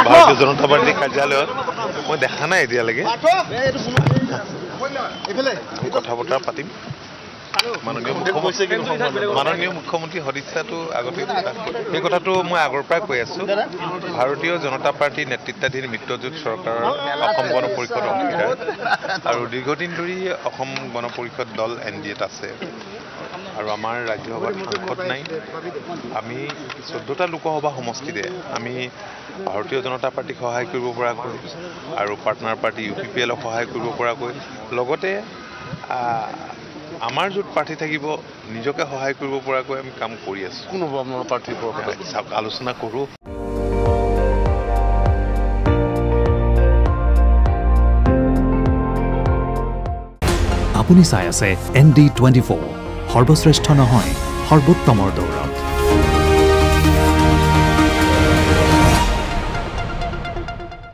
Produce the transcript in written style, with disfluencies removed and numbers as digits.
ভাৰতীয় জনতা পাৰ্টি কাৰ্যালয়ত মই দেখা নাই এতিয়ালৈকে কথা বতৰা পাতিম মাননীয় মুখ্যমন্ত্ৰী সদিচ্ছাটো আগতে এই কথাটো মই আগৰ পৰাই কৈ আছোঁ ভাৰতীয় জনতা পাৰ্টীৰ নেতৃত্বাধীন মিত্ৰজোঁট চৰকাৰৰ অসম গণ পৰিষদ অংশীদাৰ আৰু দীৰ্ঘদিন ধৰি অসম গণ পৰিষদ দল NDAত আছে আৰু আমাৰ ৰাজ্যসভাত সাংসদ নাই আমি 14টা লোকসভা সমষ্টিতে আমি ভাৰতীয় জনতা পাৰ্টীক সহায় কৰিব পৰাকৈ আৰু পাৰ্টনাৰ পাৰ্টি UPPLক সহায় কৰিব পৰাকৈ লগতে আমাৰ য'ত প্ৰাৰ্থী থাকিব নিজকে সহায় কৰিব পৰাকৈ আমি কাম কৰি আছোঁ কোন হ'ব আপোনাৰ প্ৰাৰ্থীৰ আলোচনা কৰোঁ আপুনি চাই আছে ND24 সৰ্বশ্ৰেষ্ঠ নহয় সৰ্বোত্তমৰ দৌৰ